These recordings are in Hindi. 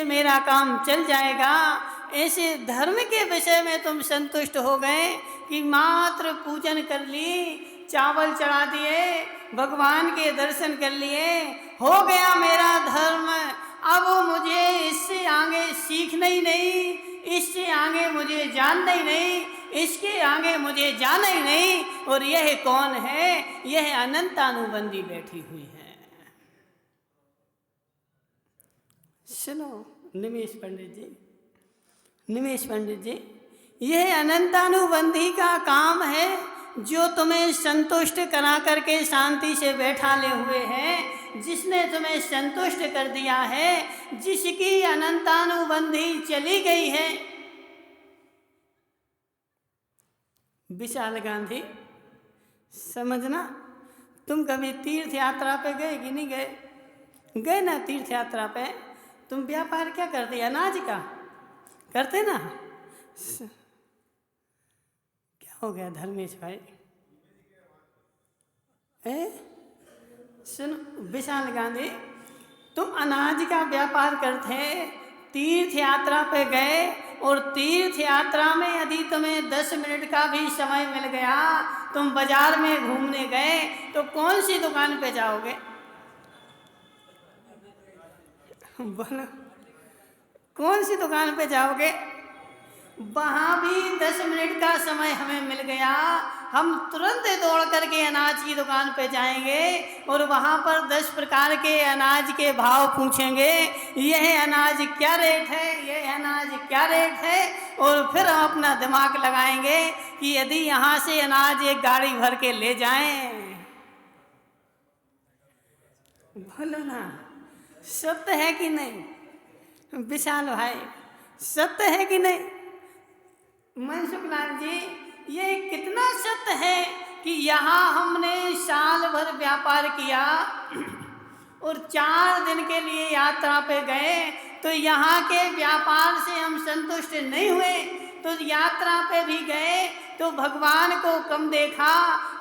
से मेरा काम चल जाएगा। ऐसे धर्म के विषय में तुम संतुष्ट हो गए कि मात्र पूजन कर ली, चावल चढ़ा दिए, भगवान के दर्शन कर लिए, हो गया मेरा धर्म। अब मुझे इससे आगे सीखना ही नहीं, इससे आगे मुझे जानना ही नहीं, इसके आगे मुझे जाना ही नहीं। और यह कौन है? यह अनंतानुबंधी बैठी हुई है। सुनो निमेश पंडित जी, निमेश पंडित जी, यह अनंतानुबंधी का काम है जो तुम्हें संतुष्ट करा करके शांति से बैठा ले हुए हैं, जिसने तुम्हें संतुष्ट कर दिया है, जिसकी अनंतानुबंधी चली गई है। विशाल गांधी, समझना, तुम कभी तीर्थ यात्रा पे गए कि नहीं गए? गए ना तीर्थ यात्रा पे? तुम व्यापार क्या करते? अनाज का करते ना? क्या हो गया धर्मेश भाई? सुनो विशाल गांधी, तुम अनाज का व्यापार करते, तीर्थ यात्रा पे गए, और तीर्थ यात्रा में यदि तुम्हें 10 मिनट का भी समय मिल गया, तुम बाजार में घूमने गए, तो कौन सी दुकान पे जाओगे? बोलो, कौन सी दुकान पे जाओगे? वहाँ भी 10 मिनट का समय हमें मिल गया, हम तुरंत दौड़ करके अनाज की दुकान पे जाएंगे और वहाँ पर 10 प्रकार के अनाज के भाव पूछेंगे, यह अनाज क्या रेट है, यह अनाज क्या रेट है। और फिर हम अपना दिमाग लगाएंगे कि यदि यहाँ से अनाज एक गाड़ी भर के ले जाएं, बोलो ना, सत्य है कि नहीं विशाल भाई? सत्य है कि नहीं? मनसुख लाल जी, ये कितना सत्य है कि यहाँ हमने साल भर व्यापार किया और 4 दिन के लिए यात्रा पे गए, तो यहाँ के व्यापार से हम संतुष्ट नहीं हुए, तो यात्रा पे भी गए तो भगवान को कम देखा,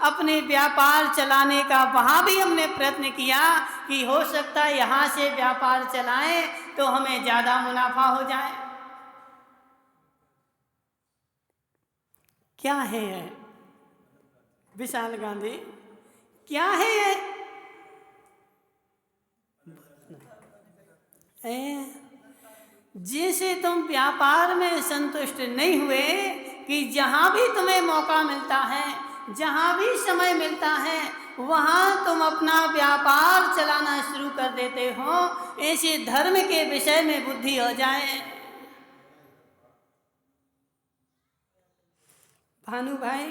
अपने व्यापार चलाने का वहाँ भी हमने प्रयत्न किया कि हो सकता है यहाँ से व्यापार चलाएं तो हमें ज़्यादा मुनाफा हो जाए। क्या है विशाल गांधी? क्या है जैसे तुम व्यापार में संतुष्ट नहीं हुए कि जहाँ भी तुम्हें मौका मिलता है, जहाँ भी समय मिलता है, वहाँ तुम अपना व्यापार चलाना शुरू कर देते हो, ऐसे धर्म के विषय में बुद्धि हो जाए। भानु भाई,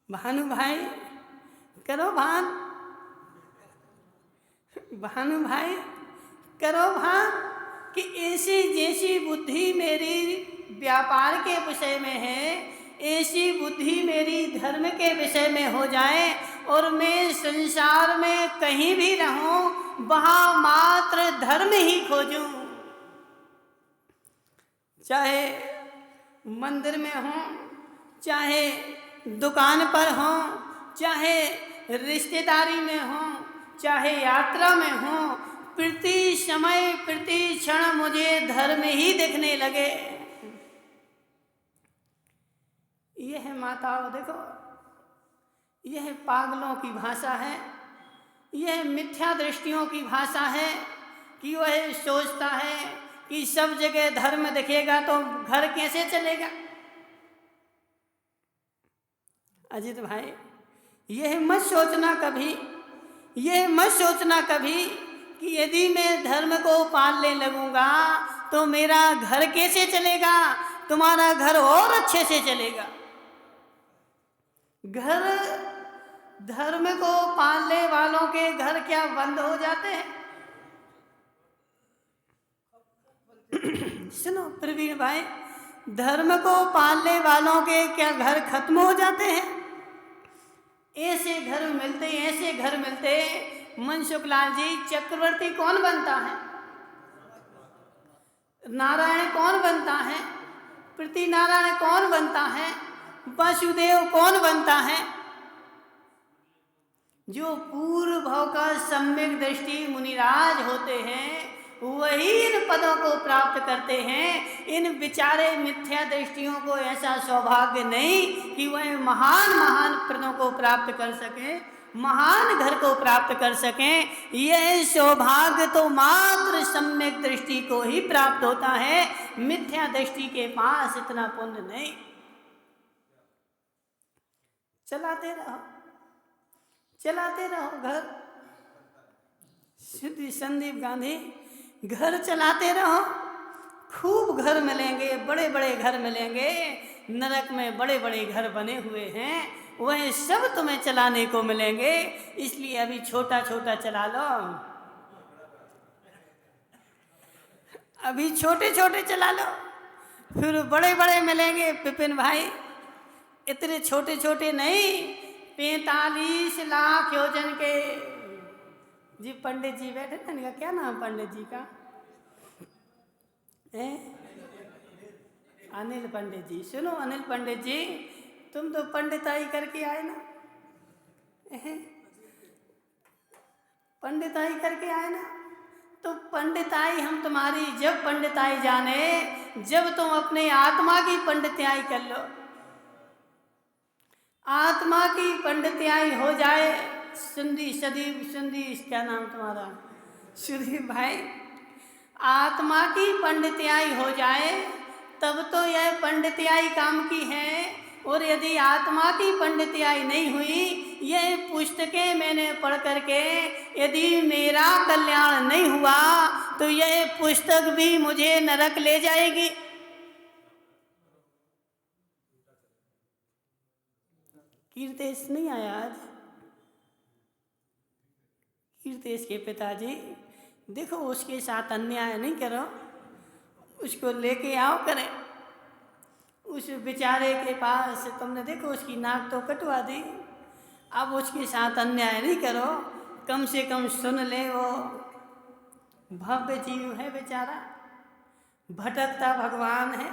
भानु भाई करो भान, भानु भाई करो भान कि ऐसी जैसी बुद्धि मेरी व्यापार के विषय में है, ऐसी बुद्धि मेरी धर्म के विषय में हो जाए और मैं संसार में कहीं भी रहूं वहाँ मात्र धर्म ही खोजूं। चाहे मंदिर में हो, चाहे दुकान पर हो, चाहे रिश्तेदारी में हो, चाहे यात्रा में हो, प्रति समय प्रति क्षण मुझे धर्म ही दिखने लगे। यह माताओं देखो, यह पागलों की भाषा है, यह मिथ्या दृष्टियों की भाषा है कि वह सोचता है कि सब जगह धर्म दिखेगा तो घर कैसे चलेगा। अजित भाई, यह मत सोचना कभी, यह मत सोचना कभी कि यदि मैं धर्म को पालने लगूंगा तो मेरा घर कैसे चलेगा, तुम्हारा घर और अच्छे से चलेगा। घर, धर्म को पालने वालों के घर क्या बंद हो जाते हैं? सुनो प्रवीण भाई, धर्म को पालने वालों के क्या घर खत्म हो जाते हैं? ऐसे घर मिलते, ऐसे घर मिलते। मनसुख लाल जी, चक्रवर्ती कौन बनता है? नारायण कौन बनता है? पृथ्वी नारायण कौन बनता है? वसुदेव कौन बनता है? जो पूर्व भाव का सम्यक दृष्टि मुनिराज होते हैं, वही इन पदों को प्राप्त करते हैं। इन बेचारे मिथ्या दृष्टियों को ऐसा सौभाग्य नहीं कि वह महान महान पदों को प्राप्त कर सकें, महान घर को प्राप्त कर सकें। यह सौभाग्य तो मात्र सम्यक दृष्टि को ही प्राप्त होता है, मिथ्या दृष्टि के पास इतना पुण्य नहीं। चलाते रहो, चलाते रहो घर। श्री संदीप गांधी, घर चलाते रहो, खूब घर मिलेंगे, बड़े बड़े घर मिलेंगे। नरक में बड़े बड़े घर बने हुए हैं, वह सब तुम्हें चलाने को मिलेंगे। इसलिए अभी छोटा छोटा चला लो, अभी छोटे छोटे चला लो, फिर बड़े बड़े मिलेंगे। पिपिन भाई, इतने छोटे छोटे नहीं, 45 लाख योजन के। जी पंडित जी बैठे ना, इनका क्या नाम पंडित जी का है? अनिल पंडित जी। सुनो अनिल पंडित जी, तुम तो पंडिताई करके आए ना, पंडिताई करके आए ना, तो पंडिताई हम तुम्हारी जब पंडिताई जाने, जब तुम अपने आत्मा की पंडिताई कर लो, आत्मा की पंडिताई हो जाए। सुदीप क्या नाम तुम्हारा? सुदीप भाई, आत्मा की पंडिताई हो जाए तब तो यह पंडिताई काम की है। और यदि आत्मा की पंडिताई नहीं हुई, यह पुस्तकें मैंने पढ़ करके यदि मेरा कल्याण नहीं हुआ तो यह पुस्तक भी मुझे नरक ले जाएगी। कीर्तेश नहीं आया आज? कीर्तेश के पिताजी, देखो उसके साथ अन्याय नहीं करो, उसको लेके आओ करें। उस बेचारे के पास तुमने देखो उसकी नाक तो कटवा दी, अब उसके साथ अन्याय नहीं करो, कम से कम सुन ले। वो भव्य जीव है बेचारा, भटकता भगवान है।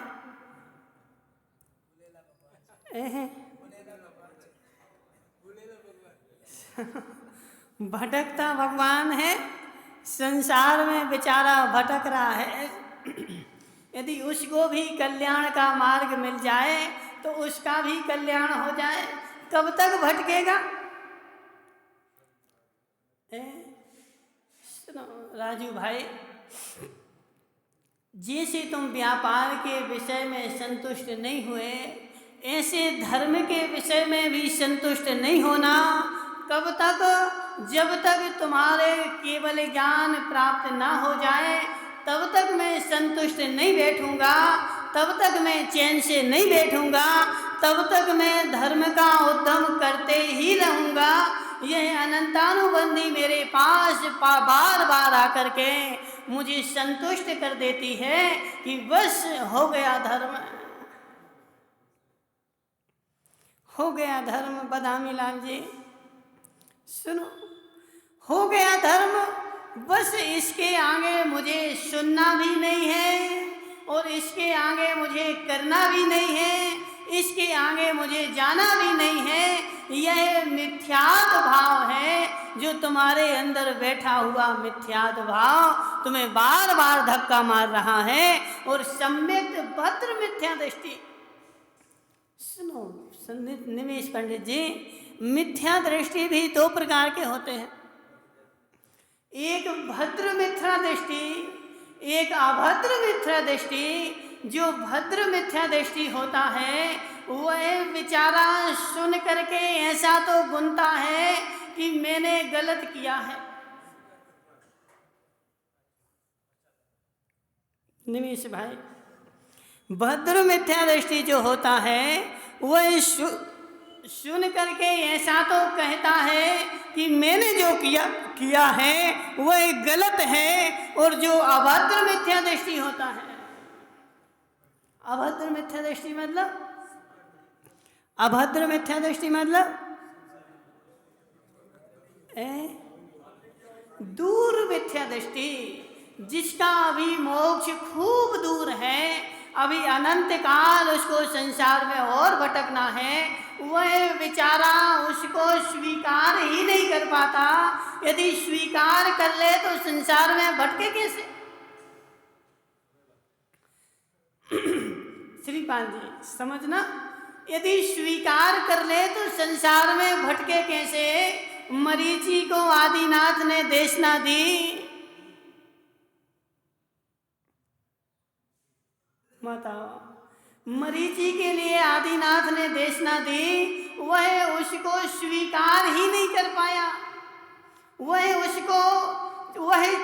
भटकता भगवान है, संसार में बेचारा भटक रहा है। यदि उसको भी कल्याण का मार्ग मिल जाए तो उसका भी कल्याण हो जाए। कब तक भटकेगा? सुनो राजू भाई, जैसे तुम व्यापार के विषय में संतुष्ट नहीं हुए, ऐसे धर्म के विषय में भी संतुष्ट नहीं होना। कब तक? जब तक तुम्हारे केवल ज्ञान प्राप्त ना हो जाए तब तक मैं संतुष्ट नहीं बैठूंगा, तब तक मैं चैन से नहीं बैठूंगा, तब तक मैं धर्म का उद्यम करते ही रहूंगा। यह अनंतानुबंधी मेरे पास बार बार आकर के मुझे संतुष्ट कर देती है कि बस हो गया धर्म, हो गया धर्म। बदामी लाल जी सुनो, हो गया धर्म, बस इसके आगे मुझे सुनना भी नहीं है और इसके आगे मुझे करना भी नहीं है, इसके आगे मुझे जाना भी नहीं है। यह मिथ्यात्व भाव है जो तुम्हारे अंदर बैठा हुआ मिथ्यात्व भाव तुम्हें बार बार धक्का मार रहा है। और सम्यक भद्र मिथ्या दृष्टि, सुनो निमेश पंडित जी, मिथ्या दृष्टि भी दो प्रकार के होते हैं, एक भद्र मिथ्या दृष्टि, एक अभद्र मिथ्या दृष्टि। जो भद्र मिथ्या दृष्टि होता है वह बेचारा सुन करके ऐसा तो गुनता है कि मैंने गलत किया है। निमेश भाई, भद्र मिथ्या दृष्टि जो होता है वह सुन करके ऐसा तो कहता है कि मैंने जो किया है वह गलत है। और जो अभद्र मिथ्या दृष्टि होता है, अभद्र मिथ्या दृष्टि मतलब, अभद्र मिथ्या दृष्टि मतलब दूर मिथ्या दृष्टि, जिसका अभी मोक्ष खूब दूर है, अभी अनंत काल उसको संसार में और भटकना है, वह बेचारा उसको स्वीकार ही नहीं कर पाता। यदि स्वीकार कर ले तो संसार में भटके कैसे? श्रीपाल जी समझना, यदि स्वीकार कर ले तो संसार में भटके कैसे। मरीचि को आदिनाथ ने देशना दी, बताओ मरीचि के लिए आदिनाथ ने देशना दी, वह उसको स्वीकार ही नहीं कर पाया। वह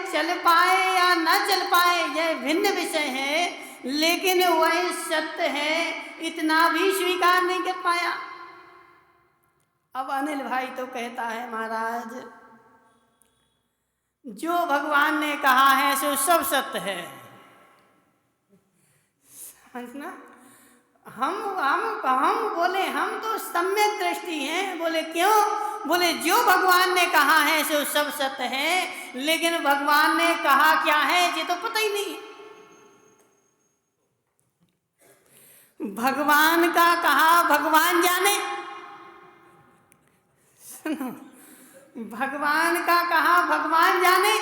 चल पाए या न चल पाए यह भिन्न विषय है, लेकिन वह सत्य है इतना भी स्वीकार नहीं कर पाया। अब अनिल भाई तो कहता है महाराज जो भगवान ने कहा है सो सब सत्य है। समझना, हम बोले हम तो सम्यक दृष्टि हैं। बोले क्यों? बोले जो भगवान ने कहा है सो सब सत्य है, लेकिन भगवान ने कहा क्या है ये तो पता ही नहीं। भगवान का कहा भगवान जाने, सुनो, भगवान का कहा भगवान जाने।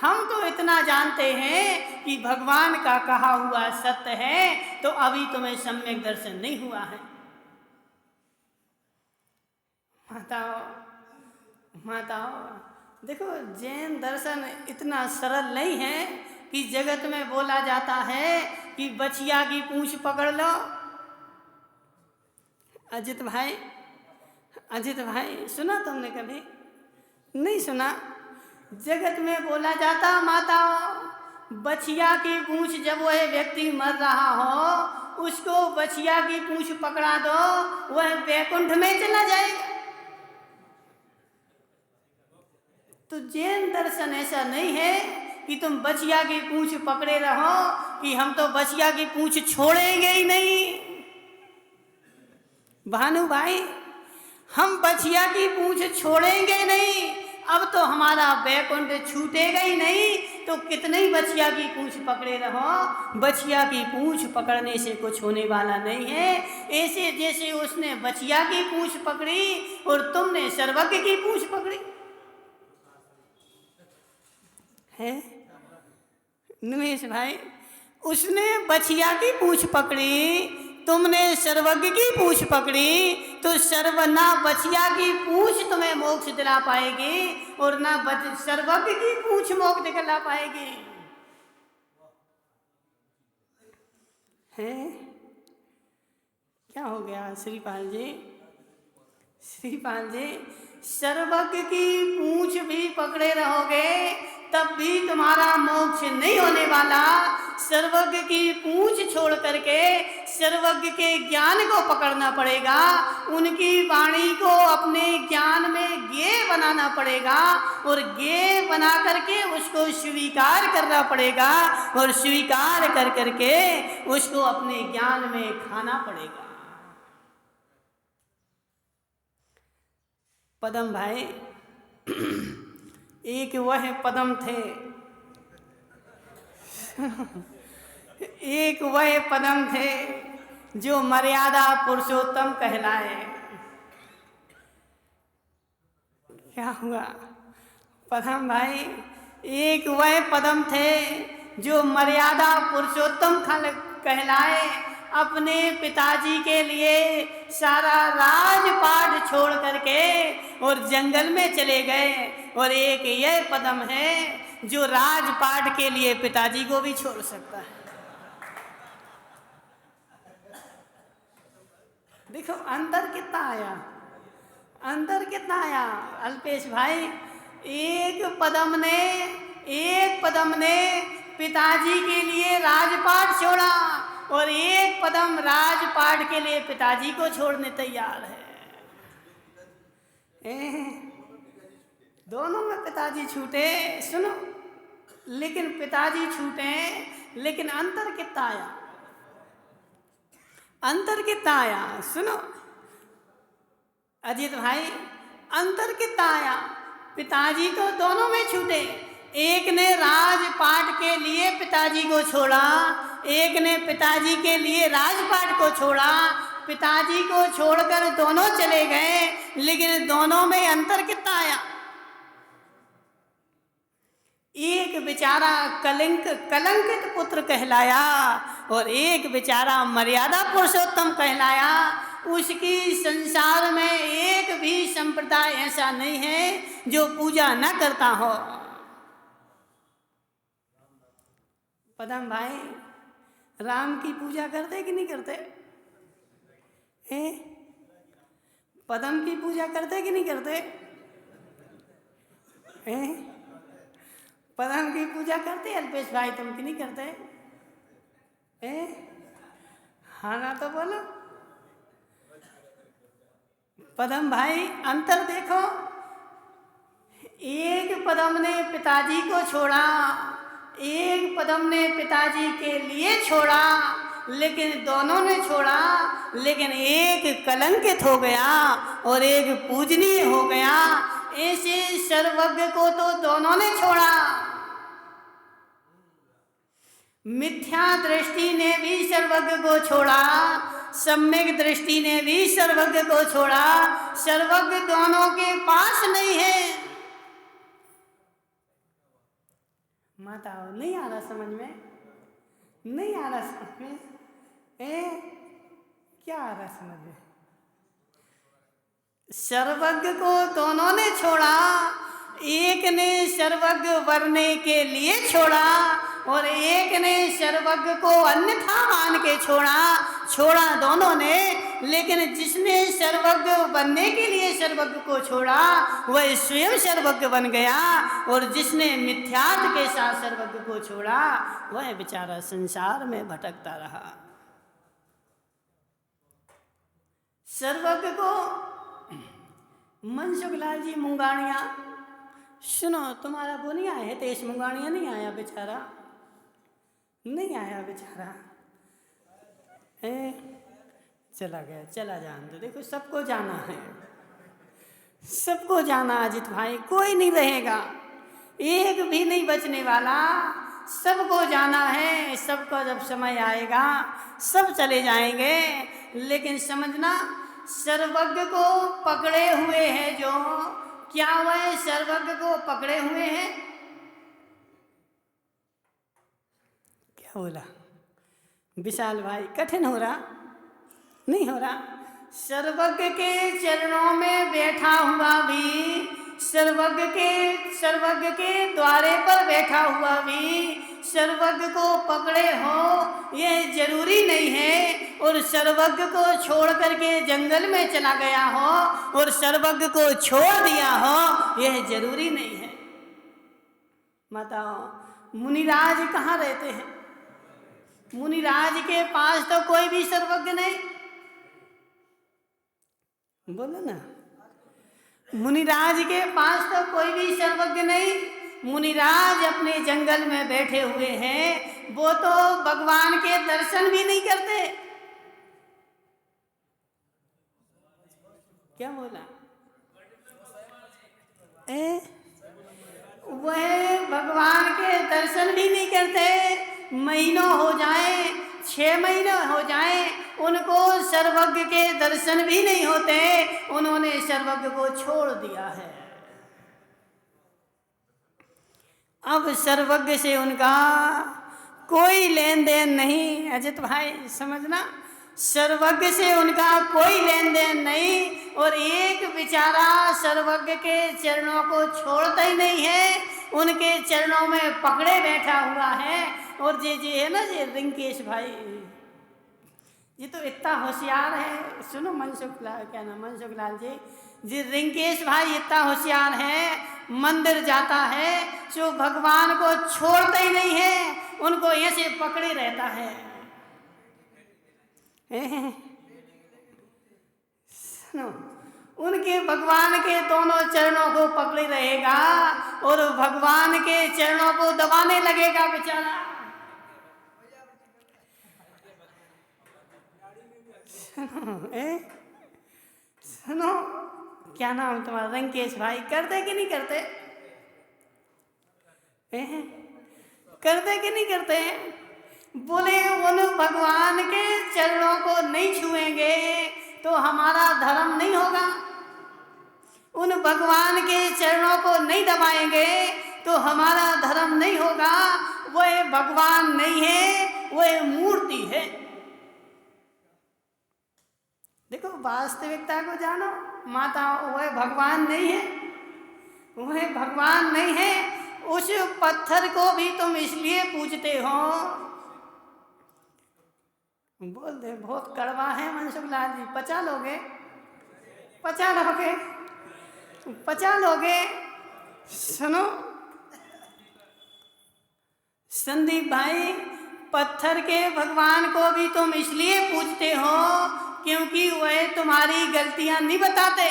हम तो इतना जानते हैं कि भगवान का कहा हुआ सत्य है, तो अभी तुम्हें सम्यक दर्शन नहीं हुआ है। माताओं देखो, जैन दर्शन इतना सरल नहीं है कि जगत में बोला जाता है कि बछिया की पूंछ पकड़ लो। अजित भाई सुना तुमने कभी? नहीं सुना। जगत में बोला जाता माताओं, बछिया की पूंछ जब वह व्यक्ति मर रहा हो उसको बछिया की पूंछ पकड़ा दो, वह वैकुंठ में चला जाएगा। तो जैन दर्शन ऐसा नहीं है कि तुम बछिया की पूंछ पकड़े रहो कि हम तो बछिया की पूंछ छोड़ेंगे ही नहीं। भानु भाई, हम बछिया की पूंछ छोड़ेंगे नहीं। अब तो हमारा वैकुंठ छूटेगा ही नहीं, तो कितने ही बछिया की पूंछ पकड़े रहो, बछिया की पूंछ पकड़ने से कुछ होने वाला नहीं है। ऐसे जैसे उसने बछिया की पूंछ पकड़ी और तुमने सर्वज्ञ की पूंछ पकड़ी है। निमेश भाई, उसने बछिया की पूंछ पकड़ी, तुमने सर्वज्ञ की पूंछ पकड़ी, तो ना बछिया की पूंछ तुम्हें मोक्ष दिला पाएगी और ना सर्वज्ञ की पूंछ मोक्ष दिला पाएगी। है क्या हो गया श्रीपाल जी? सर्वज्ञ की पूंछ भी पकड़े रहोगे तब भी तुम्हारा मोक्ष नहीं होने वाला। सर्वज्ञ की पूंछ छोड़ करके सर्वज्ञ के ज्ञान को पकड़ना पड़ेगा, उनकी वाणी को अपने ज्ञान में ज्ञेय बनाना पड़ेगा और ज्ञेय बना करके उसको स्वीकार करना पड़ेगा और स्वीकार कर करके उसको अपने ज्ञान में खाना पड़ेगा। पदम भाई, एक वह पदम थे, एक वह पदम थे जो मर्यादा पुरुषोत्तम कहलाए। क्या हुआ पदम भाई? एक वह पदम थे जो मर्यादा पुरुषोत्तम कहलाए। अपने पिताजी के लिए सारा राजपाट छोड़ करके और जंगल में चले गए। और एक यह पदम है जो राजपाट के लिए पिताजी को भी छोड़ सकता है। देखो अंदर कितना आया, अंदर कितना आया अल्पेश भाई। एक पदम ने पिताजी के लिए राजपाट छोड़ा और एक पदम राजपाट के लिए पिताजी को छोड़ने तैयार है। दोनों में पिताजी छूटे, सुनो, लेकिन पिताजी छूटे, लेकिन अंतर कितना आया, अंतर कितना आया? सुनो अजीत भाई, अंतर कितना आया? पिताजी तो दोनों में छूटे, एक ने राजपाट के लिए पिताजी को छोड़ा, एक ने पिताजी के लिए राजपाट को छोड़ा। पिताजी को छोड़कर दोनों चले गए, लेकिन दोनों में अंतर कितना आया? एक बेचारा कलंकित पुत्र कहलाया और एक बेचारा मर्यादा पुरुषोत्तम कहलाया। उसकी संसार में एक भी संप्रदाय ऐसा नहीं है जो पूजा न करता हो। पदम भाई, राम की पूजा करते कि नहीं करते? पदम की पूजा करते कि नहीं करते? पदम की पूजा करते अल्पेश भाई, तुम की नहीं करते? हाँ ना तो बोलो। पदम भाई, अंतर देखो। एक पदम ने पिताजी को छोड़ा, एक पदम ने पिताजी के लिए छोड़ा, लेकिन दोनों ने छोड़ा, लेकिन एक कलंकित हो गया और एक पूजनीय हो गया। ऐसे सर्वज्ञ को तो दोनों ने छोड़ा। मिथ्या दृष्टि ने भी सर्वज्ञ को छोड़ा, सम्यक दृष्टि ने भी सर्वज्ञ को छोड़ा। सर्वज्ञ दोनों के पास नहीं है। माताओं, नहीं आ रहा समझ में? नहीं आ रहा समझ में? क्या आ रहा समझ में? सर्वज्ञ को दोनों ने छोड़ा। एक ने सर्वज्ञ बनने के लिए छोड़ा और एक ने सर्वज्ञ को अन्यथा मान के छोड़ा दोनों ने। लेकिन जिसने सर्वज्ञ बनने के लिए सर्वज्ञ को छोड़ा वह स्वयं सर्वज्ञ बन गया, और जिसने मिथ्यात्व के साथ सर्वज्ञ को छोड़ा वह बेचारा संसार में भटकता रहा। सर्वज्ञ को मनसुख लाल जी मुंगानिया, सुनो, तुम्हारा वो नहीं आया है, तेज मुंगानिया नहीं आया बेचारा, नहीं आया बेचारा, चला गया, चला जान दो। देखो, सबको जाना है, सबको जाना। अजित भाई, कोई नहीं रहेगा, एक भी नहीं बचने वाला, सबको जाना है। सबका जब समय आएगा सब चले जाएंगे। लेकिन समझना, सर्वज्ञ को पकड़े हुए हैं जो, क्या वह सर्वज्ञ को पकड़े हुए हैं? क्या बोला विशाल भाई? कठिन हो रहा? नहीं हो रहा। सर्वज्ञ के चरणों में बैठा हुआ भी, सर्वज्ञ के द्वारे पर बैठा हुआ भी सर्वज्ञ को पकड़े हो यह जरूरी नहीं है। और सर्वज्ञ को छोड़ करके जंगल में चला गया हो और सर्वज्ञ को छोड़ दिया हो यह जरूरी नहीं है। बताओ, मुनिराज कहाँ रहते हैं? मुनिराज के पास तो कोई भी सर्वज्ञ नहीं। बोलो ना, मुनिराज के पास तो कोई भी सर्वज्ञ नहीं। मुनिराज अपने जंगल में बैठे हुए हैं, वो तो भगवान के दर्शन भी नहीं करते। क्या बोला? वह भगवान के दर्शन भी नहीं करते। महीनों हो जाए, 6 महीने हो जाए, उनको सर्वज्ञ के दर्शन भी नहीं होते। उन्होंने सर्वज्ञ को छोड़ दिया है। अब सर्वज्ञ से उनका कोई लेन देन नहीं। अजित भाई समझना, सर्वज्ञ से उनका कोई लेन देन नहीं। और एक बेचारा सर्वज्ञ के चरणों को छोड़ता ही नहीं है, उनके चरणों में पकड़े बैठा हुआ है। और ये है ना, ये रिंकेश भाई, ये तो इतना होशियार है। सुनो, मनसुख लाल, क्या नाम, मनसुख लाल जी रिंकेश भाई इतना होशियार है, मंदिर जाता है जो भगवान को छोड़ता ही नहीं है, उनको ऐसे पकड़े रहता है। सुनो, उनके भगवान के दोनों चरणों को पकड़े रहेगा और भगवान के चरणों को दबाने लगेगा बेचारा। सुनो, क्या नाम तुम्हारा? रंकेश भाई, करते कि नहीं करते? करते कि नहीं करते? बोले उन भगवान के चरणों को नहीं छुएंगे तो हमारा धर्म नहीं होगा, उन भगवान के चरणों को नहीं दबाएंगे तो हमारा धर्म नहीं होगा। वह भगवान नहीं है, वह मूर्ति है। देखो वास्तविकता को जानो माता, वह भगवान नहीं है, वह भगवान नहीं है। उस पत्थर को भी तुम इसलिए पूजते हो। बोल दे बहुत कड़वा है मनसुख लाल जी, पचा लोगे, पचा लोगे, पचा लोगे। सुनो संदीप भाई, पत्थर के भगवान को भी तुम इसलिए पूजते हो क्योंकि वह तुम्हारी गलतियां नहीं बताते।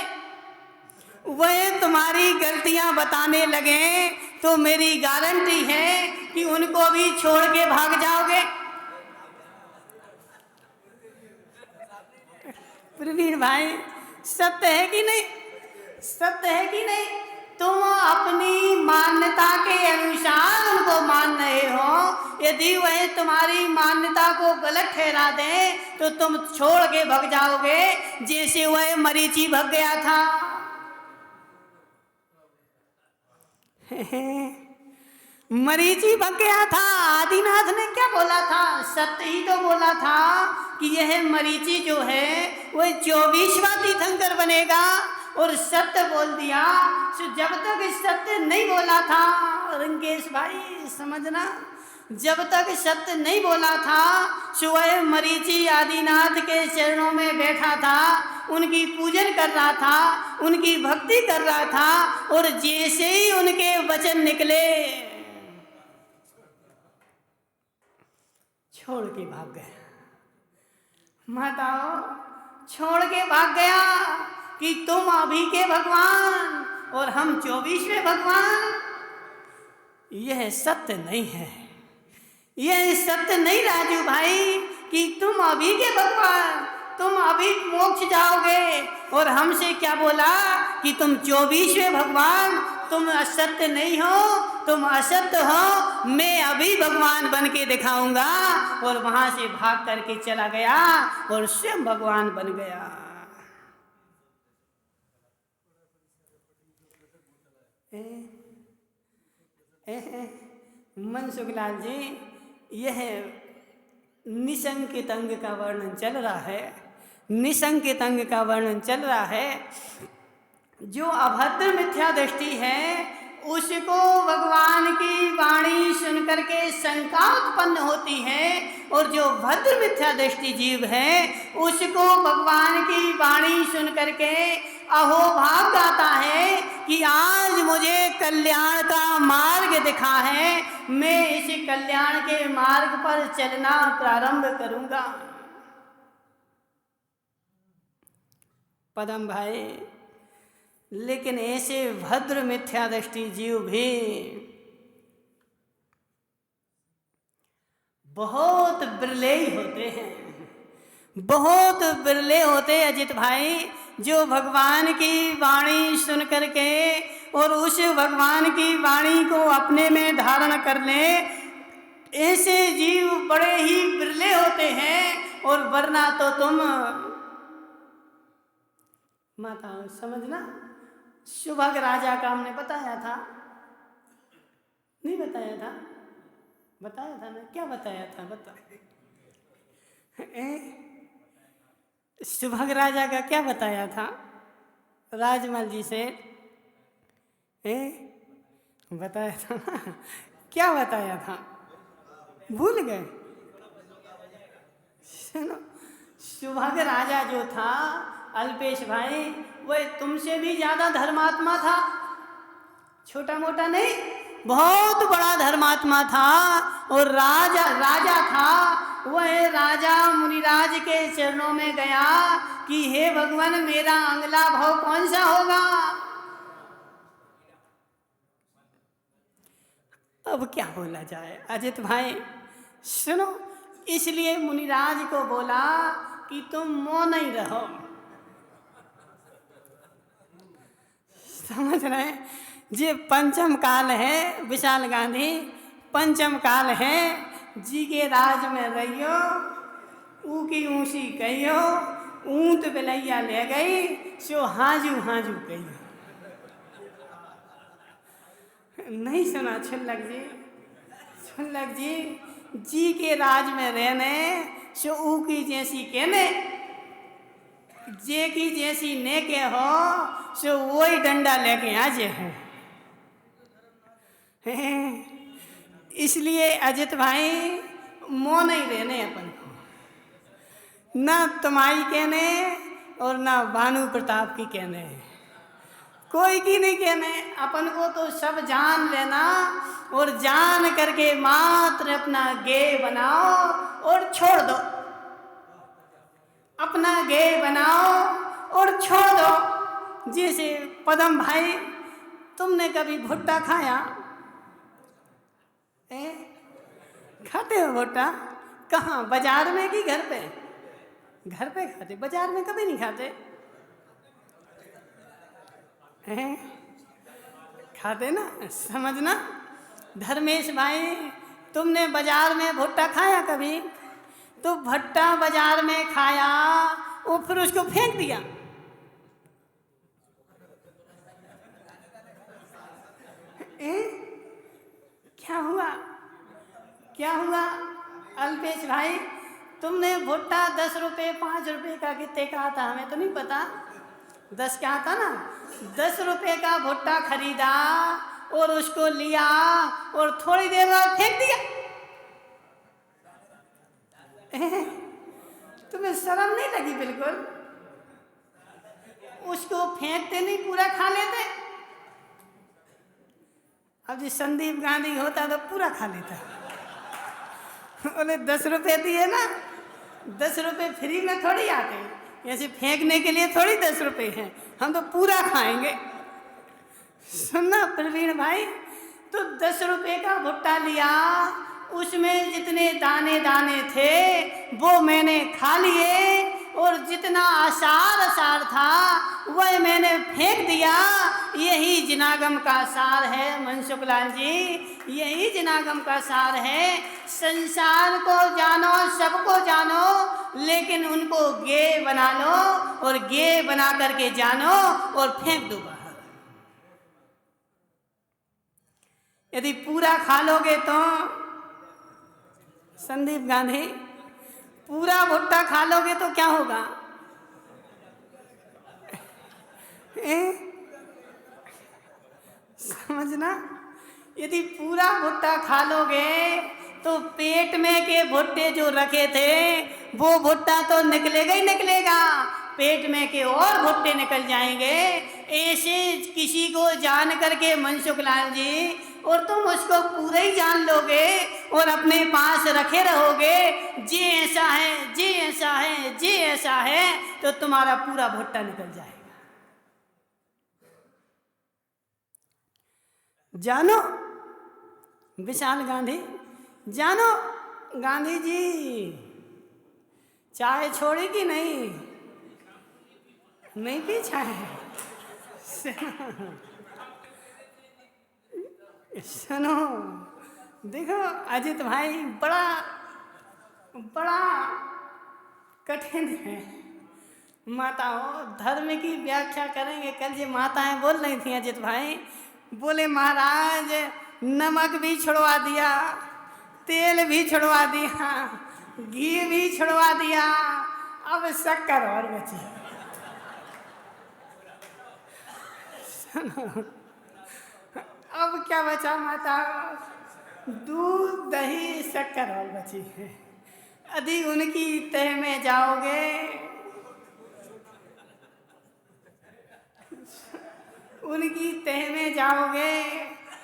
वह तुम्हारी गलतियां बताने लगे तो मेरी गारंटी है कि उनको भी छोड़ के भाग जाओगे। प्रवीण भाई सत्य है कि नहीं, सत्य है कि नहीं? तुम अपनी मान्यता के अनुसार उनको मान रहे हो। यदि वह तुम्हारी मान्यता को गलत ठहरा दे तो तुम छोड़ के भाग जाओगे, जैसे वह मरीचि भाग गया था। मरीचि भाग गया था। आदिनाथ ने क्या बोला था? सत्य ही तो बोला था कि यह मरीचि जो है वह 24वां तीर्थंकर बनेगा, और सत्य बोल दिया। जब तक सत्य नहीं बोला था रंकेश भाई समझना, जब तक सत्य नहीं बोला था वह मरीचि आदिनाथ के चरणों में बैठा था, उनकी पूजन कर रहा था, उनकी भक्ति कर रहा था, और जैसे ही उनके वचन निकले छोड़ के भाग गया। माताओं छोड़ के भाग गया कि तुम अभी के भगवान और हम 24वें भगवान। यह सत्य नहीं है, यह सत्य नहीं राजू भाई कि तुम अभी के भगवान, तुम अभी मोक्ष जाओगे, और हमसे क्या बोला कि तुम 24वें भगवान। तुम असत्य नहीं हो, तुम असत्य हो, मैं अभी भगवान बन के दिखाऊंगा। और वहां से भाग करके चला गया और स्वयं भगवान बन गया। मनसुख लाल जी, यह निसंकित अंग का वर्णन चल रहा है, निसंकित अंग का वर्णन चल रहा है। जो अभद्र मिथ्या दृष्टि है उसको भगवान की वाणी सुन करके शंका उत्पन्न होती है, और जो भद्र मिथ्या दृष्टि जीव है उसको भगवान की वाणी सुन करके अहोभाव गाता है कि आज मुझे कल्याण का मार्ग दिखा है, मैं इस कल्याण के मार्ग पर चलना प्रारंभ करूंगा। पदम भाई, लेकिन ऐसे भद्र मिथ्या दृष्टि जीव भी बहुत बिरले ही होते हैं, बहुत बिरले होते अजित भाई, जो भगवान की वाणी सुन करके और उस भगवान की वाणी को अपने में धारण कर ले। ऐसे जीव बड़े ही बिरले होते हैं। और वरना तो तुम माता समझना, सुभग राजा का हमने बताया था, नहीं बताया था? बताया था ना, क्या बताया था बता। सुभग राजा का क्या बताया था राजमल जी से? बताया था ना, क्या बताया था? भूल गए? सुनो, सुभग राजा जो था अल्पेश भाई, वह तुमसे भी ज्यादा धर्मात्मा था, छोटा मोटा नहीं, बहुत बड़ा धर्मात्मा था। और राजा था। वह राजा मुनिराज के चरणों में गया कि हे भगवान, मेरा अगला भाव कौन सा होगा? अब क्या बोला जाए अजित भाई, सुनो, इसलिए मुनिराज को बोला कि तुम मौन ही रहो। समझ रहे? ये पंचम काल है विशाल गांधी, पंचम काल है। जी के राज में रहियो, ऊ की ऊँची कहियो, ऊँट बिलैया ले गई, सो हाजू हाजू कहियो। नहीं सुना छुल्लक जी? छुल्लक जी, जी के राज में रहने सो ऊ की जैसी कहने, जे की जैसी ने के हो सो वही डंडा लेके आजे है। इसलिए अजित भाई मौन ही रहने अपन को, ना तुम्हारी कहने और ना भानु प्रताप की कहने, कोई की नहीं कहने। अपन को तो सब जान लेना और जान करके मात्र अपना गे बनाओ और छोड़ दो, अपना गे बनाओ और छोड़ दो। जैसे पदम भाई, तुमने कभी भुट्टा खाया? खाते हो भुट्टा? कहाँ, बाजार में कि घर पे? घर पे खाते, बाजार में कभी नहीं खाते। खाते ना, समझना। धर्मेश भाई, तुमने बाजार में भुट्टा खाया कभी? तो भुट्टा बाजार में खाया और फिर उसको फेंक दिया। क्या हुआ, क्या हुआ? अल्पेश भाई, तुमने भुट्टा 10 रुपये 5 रुपये का कितने कहा था? हमें तो नहीं पता। 10 कहा था ना? 10 रुपये का भुट्टा खरीदा और उसको लिया और थोड़ी देर बाद फेंक दिया। तुम्हें शर्म नहीं लगी बिल्कुल? उसको फेंकते नहीं, पूरा खा लेते। अब जी संदीप गांधी होता तो पूरा खा लेता। बोले 10 रुपये दिए ना, 10 रुपये फ्री में थोड़ी आते, ऐसे फेंकने के लिए थोड़ी 10 रुपये हैं, हम तो पूरा खाएंगे। सुनना प्रवीण भाई, तो 10 रुपये का भुट्टा लिया, उसमें जितने दाने दाने थे वो मैंने खा लिए और जितना आसार था वह मैंने फेंक दिया। यही जिनागम का सार है मनसुख लाल जी, यही जिनागम का सार है। संसार को जानो, सबको जानो, लेकिन उनको गे बना लो और गे बना करके जानो और फेंक दो बाहर। यदि पूरा खा लोगे तो, संदीप गांधी, पूरा भुट्टा खा लोगे तो क्या होगा? समझना, यदि पूरा भुट्टा खा लोगे तो पेट में के भुट्टे जो रखे थे वो भुट्टा तो निकलेगा ही निकलेगा, पेट में के और भुट्टे निकल जाएंगे। ऐसे किसी को जान करके मनसुख लाल जी, और तुम उसको पूरा ही जान लोगे और अपने पास रखे रहोगे, जी ऐसा है, जी ऐसा है, जी ऐसा है, तो तुम्हारा पूरा भुट्टा निकल जाएगा। जानो विशाल गांधी, जानो गांधी जी चाय छोड़ी कि नहीं? नहीं पी चाय? सुनो, देखो अजित भाई, बड़ा बड़ा कठिन है। माताओं, धर्म की व्याख्या करेंगे। कल ये माताएं बोल रही थी अजित भाई, बोले महाराज नमक भी छुड़वा दिया, तेल भी छुड़वा दिया, घी भी छुड़वा दिया, अब शक्कर और बची। अब क्या बचा माता? दूध, दही, शक्कर और बची है। यदि उनकी तह में जाओगे, उनकी तह में जाओगे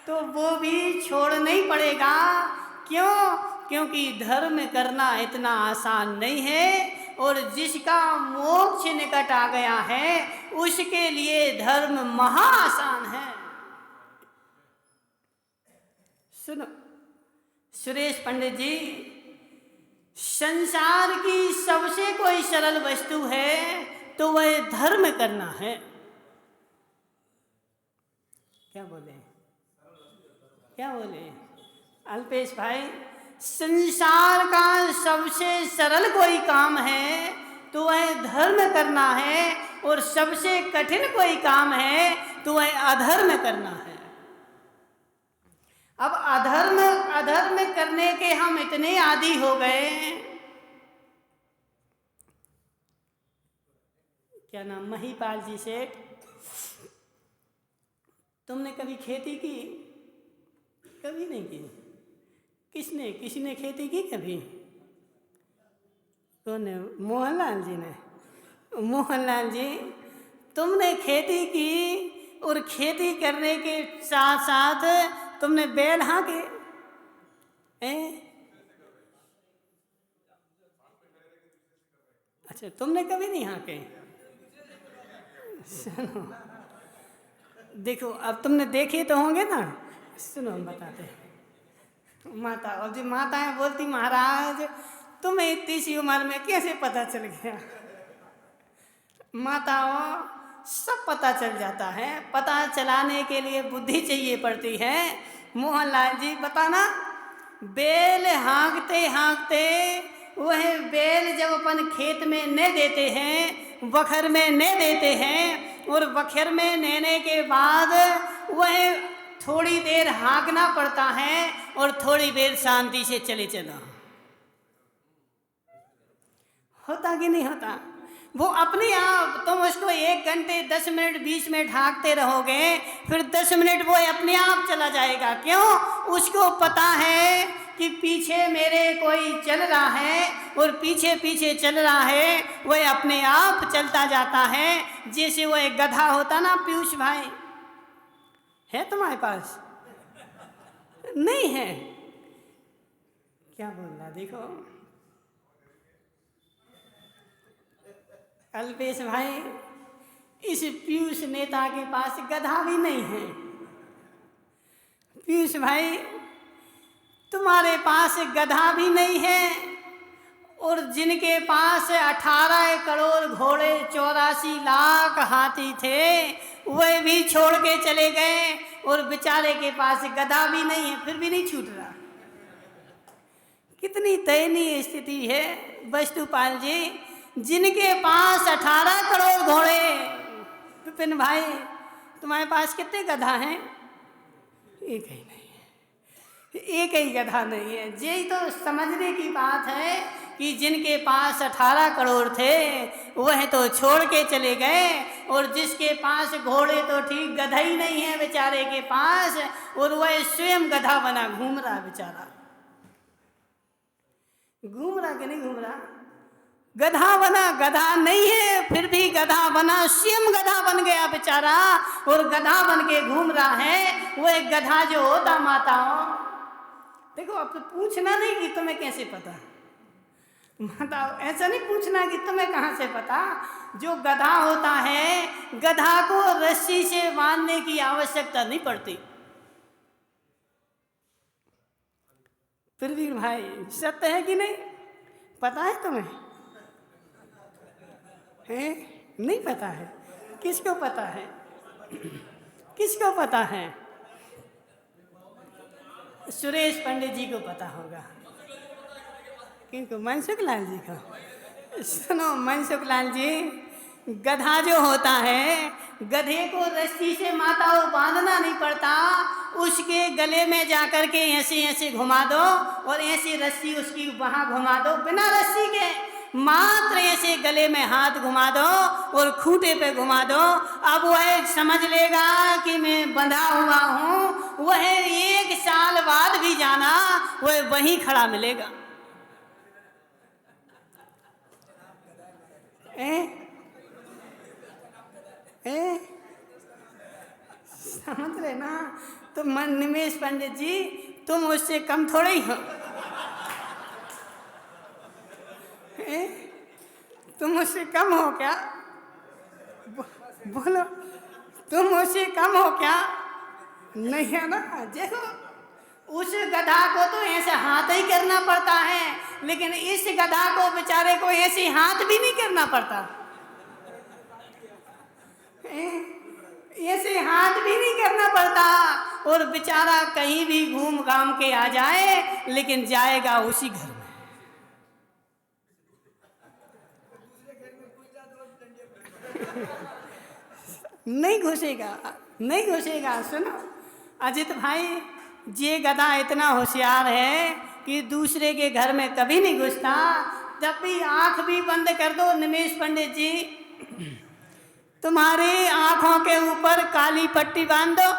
तो वो भी छोड़ना ही पड़ेगा। क्यों? क्योंकि धर्म करना इतना आसान नहीं है, और जिसका मोक्ष निकट आ गया है उसके लिए धर्म महा आसान है। सुनो सुरेश पंडित जी, संसार की सबसे कोई सरल वस्तु है तो वह धर्म करना है। क्या बोले, क्या बोले अल्पेश भाई? संसार का सबसे सरल कोई काम है तो वह धर्म करना है, और सबसे कठिन कोई काम है तो वह अधर्म करना है। अब अधर्म अधर्म करने के हम इतने आदी हो गए। क्या नाम, महिपाल जी सेठ, तुमने कभी खेती की? कभी नहीं की। किसने खेती की कभी? कौन है? मोहनलाल जी ने। मोहनलाल जी, तुमने खेती की और खेती करने के साथ साथ तुमने बैल हाँके? अच्छा, तुमने कभी नहीं हाँके? सुनो, देखो अब तुमने देखे तो होंगे ना। सुनो हम बताते हैं। माता, और जो माताएं बोलती महाराज तुम्हें इतनी सी उम्र में कैसे पता चल गया? माताओं, सब पता चल जाता है। पता चलाने के लिए बुद्धि चाहिए पड़ती है। मोहनलाल जी बताना, बैल हाँकते हाँकते वह बैल जब अपन खेत में न देते हैं, बखर में न देते हैं, और बखर में नेने के बाद वह थोड़ी देर हाँकना पड़ता है और थोड़ी देर शांति से चले चला। होता कि नहीं होता? वो अपने आप, तुम उसको 1 घंटे 10 मिनट 20 मिनट हाँकते रहोगे, फिर 10 मिनट वो अपने आप चला जाएगा। क्यों? उसको पता है कि पीछे मेरे कोई चल रहा है, और पीछे पीछे चल रहा है, वह अपने आप चलता जाता है। जैसे वो एक गधा होता ना, पीयूष भाई, है तुम्हारे पास? नहीं है? क्या बोल रहा देखो। अल्पेश भाई, इस पीयूष नेता के पास गधा भी नहीं है। पीयूष भाई, तुम्हारे पास गधा भी नहीं है, और जिनके पास 18 करोड़ घोड़े 84 लाख हाथी थे, वह भी छोड़ के चले गए, और बेचारे के पास गधा भी नहीं है, फिर भी नहीं छूट रहा। कितनी दयनीय स्थिति है वस्तुपाल जी। जिनके पास 18 करोड़ घोड़े, विपिन भाई तुम्हारे पास कितने गधा हैं? एक ही नहीं है, एक ही गधा नहीं है। यही तो समझने की बात है कि जिनके पास 18 करोड़ थे वह तो छोड़ के चले गए, और जिसके पास घोड़े तो ठीक, गधा ही नहीं है बेचारे के पास, और वह स्वयं गधा बना घूम रहा बेचारा। घूम रहा कि नहीं घूम रहा? गधा बना, गधा नहीं है फिर भी गधा बना, स्वयं गधा बन गया बेचारा, और गधा बन के घूम रहा है। वो एक गधा जो होता, माताओं देखो, अब तो पूछना नहीं कि तुम्हें कैसे पता। माताओं, ऐसा नहीं पूछना कि तुम्हें कहाँ से पता। जो गधा होता है, गधा को रस्सी से बांधने की आवश्यकता नहीं पड़ती। प्रवीण भाई, सत्य है कि नहीं? पता है तुम्हें? है? नहीं पता है? किसको पता है? किसको पता है? सुरेश पंडित जी को पता होगा। किनको? मनसुख लाल जी को। सुनो मनसुख लाल जी, गधा जो होता है, गधे को रस्सी से माताओं बांधना नहीं पड़ता। उसके गले में जाकर के ऐसे ऐसे घुमा दो, और ऐसी रस्सी उसकी वहाँ घुमा दो, बिना रस्सी के मात्र ऐसे गले में हाथ घुमा दो और खूंटे पे घुमा दो। अब वह समझ लेगा कि मैं बंधा हुआ हूँ। वह 1 साल बाद भी जाना, वह वहीं खड़ा मिलेगा। समझ रहे ना? तो निमेश पंडित जी, तुम उससे कम थोड़े ही हो। तुम उससे कम हो क्या? बोलो, तुम उससे कम हो क्या? नहीं है ना? देखो, उस गधा को तो ऐसे हाथ ही करना पड़ता है, लेकिन इस गधा को बेचारे को ऐसे हाथ भी नहीं करना पड़ता। ऐसे हाथ भी नहीं करना पड़ता, और बेचारा कहीं भी घूम घाम के आ जाए, लेकिन जाएगा उसी घर में। नहीं घुसेगा, नहीं घुसेगा। सुनो अजित भाई, ये गधा इतना होशियार है कि दूसरे के घर में कभी नहीं घुसता। जब भी आंख भी बंद कर दो निमेश पंडित जी, तुम्हारी आंखों के ऊपर काली पट्टी बांध दो